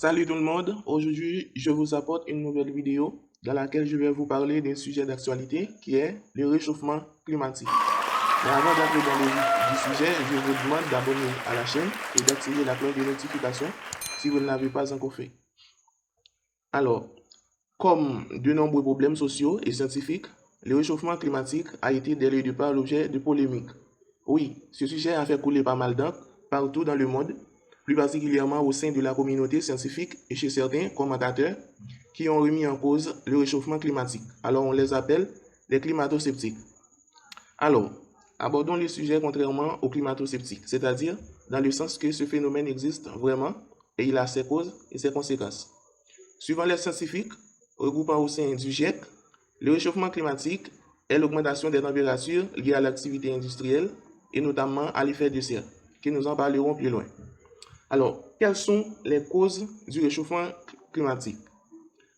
Salut tout le monde, aujourd'hui je vous apporte une nouvelle vidéo dans laquelle je vais vous parler d'un sujet d'actualité qui est le réchauffement climatique. Mais avant d'entrer dans le vif du sujet, je vous demande d'abonner à la chaîne et d'activer la cloche de notification si vous ne l'avez pas encore fait. Alors, comme de nombreux problèmes sociaux et scientifiques, le réchauffement climatique a été dès le départ l'objet de polémiques. Oui, ce sujet a fait couler pas mal d'encre partout dans le monde, plus particulièrement au sein de la communauté scientifique et chez certains commentateurs qui ont remis en cause le réchauffement climatique. Alors on les appelle les climato-sceptiques. Alors, abordons le sujet contrairement aux climato-sceptiques, c'est-à-dire dans le sens que ce phénomène existe vraiment et il a ses causes et ses conséquences. Suivant les scientifiques, regroupant au sein du GIEC, le réchauffement climatique est l'augmentation des températures liées à l'activité industrielle et notamment à l'effet de serre, que nous en parlerons plus loin. Alors, quelles sont les causes du réchauffement climatique?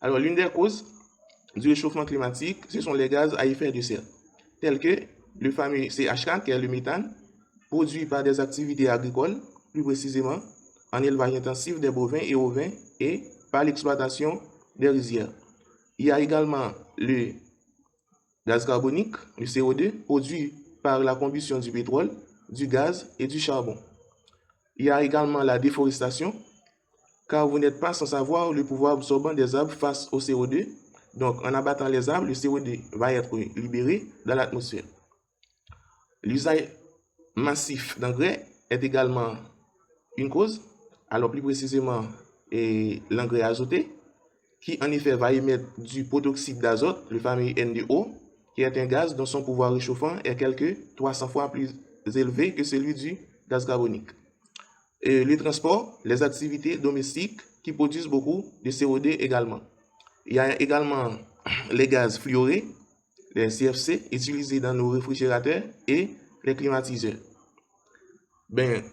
Alors, l'une des causes du réchauffement climatique, ce sont les gaz à effet de serre, tels que le fameux CH4, qui est le méthane, produit par des activités agricoles, plus précisément en élevage intensif des bovins et ovins et par l'exploitation des rizières. Il y a également le gaz carbonique, le CO2, produit par la combustion du pétrole, du gaz et du charbon. Il y a également la déforestation, car vous n'êtes pas sans savoir le pouvoir absorbant des arbres face au CO2. Donc, en abattant les arbres, le CO2 va être libéré dans l'atmosphère. L'usage massif d'engrais est également une cause, alors plus précisément l'engrais azoté, qui en effet va émettre du protoxyde d'azote, le fameux NO, qui est un gaz dont son pouvoir réchauffant est quelque 300 fois plus élevé que celui du gaz carbonique. Et les transports, les activités domestiques qui produisent beaucoup de CO2 également. Il y a également les gaz fluorés, les CFC, utilisés dans nos réfrigérateurs et les climatiseurs.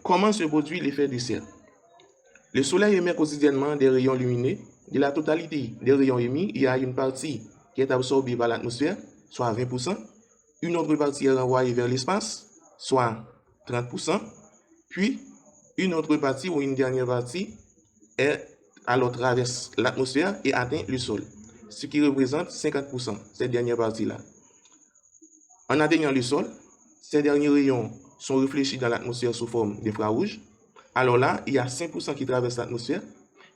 Comment se produit l'effet de serre? Le soleil émet quotidiennement des rayons lumineux. De la totalité des rayons émis, il y a une partie qui est absorbée par l'atmosphère, soit 20%. Une autre partie est renvoyée vers l'espace, soit 30%. Puis, une autre partie ou une dernière partie traverse l'atmosphère et atteint le sol, ce qui représente 50%, cette dernière partie-là. En atteignant le sol, ces derniers rayons sont réfléchis dans l'atmosphère sous forme d'infrarouge. Alors là, il y a 5% qui traversent l'atmosphère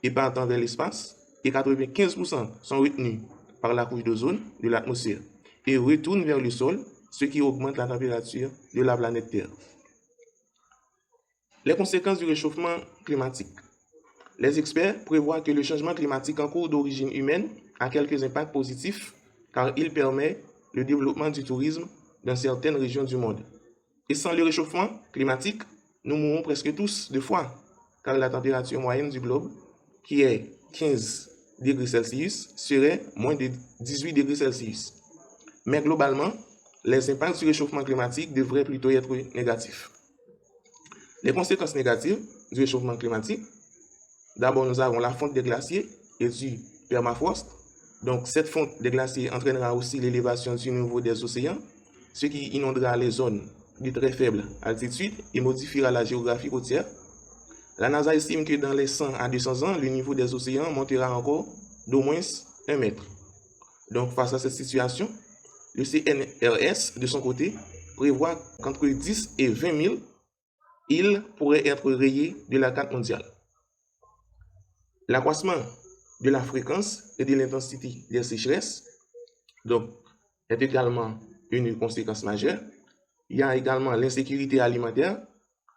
et partent vers l'espace, et 95% sont retenus par la couche d'ozone de l'atmosphère et retournent vers le sol, ce qui augmente la température de la planète Terre. Les conséquences du réchauffement climatique. Les experts prévoient que le changement climatique en cours d'origine humaine a quelques impacts positifs car il permet le développement du tourisme dans certaines régions du monde. Et sans le réchauffement climatique, nous mourrons presque tous de froid car la température moyenne du globe, qui est 15 degrés Celsius, serait moins de 18 degrés Celsius. Mais globalement, les impacts du réchauffement climatique devraient plutôt être négatifs. Les conséquences négatives du réchauffement climatique. D'abord, nous avons la fonte des glaciers et du permafrost. Donc, cette fonte des glaciers entraînera aussi l'élévation du niveau des océans, ce qui inondera les zones de très faible altitude et modifiera la géographie côtière. La NASA estime que dans les 100 à 200 ans, le niveau des océans montera encore d'au moins 1 mètre. Donc, face à cette situation, le CNRS, de son côté, prévoit qu'entre 10 et 20 000 îles pourraient être rayées de la carte mondiale. L'accroissement de la fréquence et de l'intensité des sécheresses donc, est également une conséquence majeure. Il y a également l'insécurité alimentaire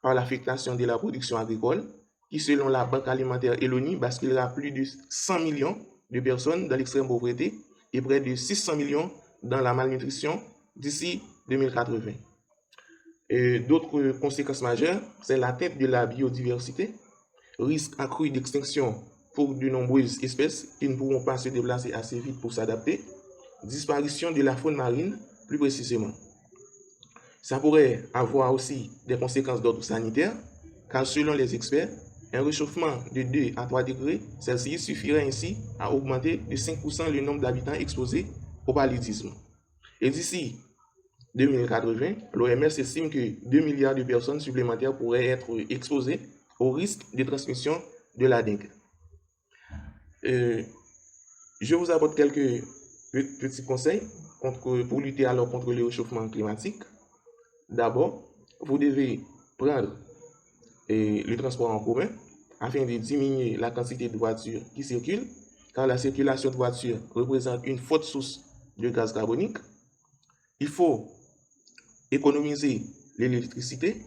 par l'affectation de la production agricole qui, selon la Banque alimentaire et l'ONU, basculera plus de 100 millions de personnes dans l'extrême pauvreté et près de 600 millions dans la malnutrition d'ici 2080. D'autres conséquences majeures, c'est l'atteinte de la biodiversité, risque accru d'extinction pour de nombreuses espèces qui ne pourront pas se déplacer assez vite pour s'adapter, disparition de la faune marine plus précisément. Ça pourrait avoir aussi des conséquences d'ordre sanitaire, car selon les experts, un réchauffement de 2 à 3 degrés Celsius suffirait ainsi à augmenter de 5% le nombre d'habitants exposés au paludisme. Et d'ici 2080, l'OMS estime que 2 milliards de personnes supplémentaires pourraient être exposées au risque de transmission de la dengue. Je vous apporte quelques petits conseils pour lutter alors contre le réchauffement climatique. D'abord, vous devez prendre le transport en commun afin de diminuer la quantité de voitures qui circulent, car la circulation de voitures représente une forte source de gaz carbonique. Il faut économiser l'électricité,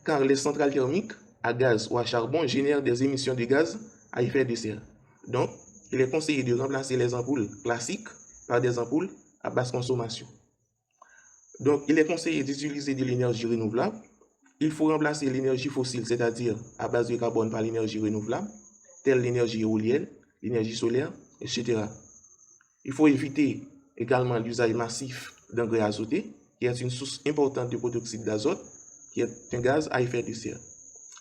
car les centrales thermiques à gaz ou à charbon génèrent des émissions de gaz à effet de serre. Donc, il est conseillé de remplacer les ampoules classiques par des ampoules à basse consommation. Donc, il est conseillé d'utiliser de l'énergie renouvelable. Il faut remplacer l'énergie fossile, c'est-à-dire à base de carbone, par l'énergie renouvelable, telle l'énergie éolienne, l'énergie solaire, etc. Il faut éviter également l'usage massif d'engrais azotés, qui est une source importante de protoxyde d'azote, qui est un gaz à effet de serre.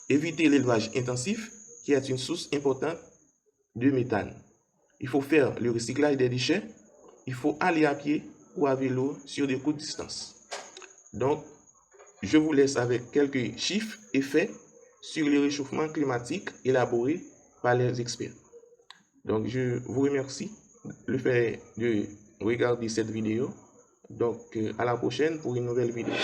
Éviter l'élevage intensif, qui est une source importante de méthane. Il faut faire le recyclage des déchets. Il faut aller à pied ou à vélo sur de courtes distances. Donc, je vous laisse avec quelques chiffres et faits sur le réchauffement climatique élaborés par les experts. Donc, je vous remercie le fait de regarder cette vidéo. Donc, à la prochaine pour une nouvelle vidéo.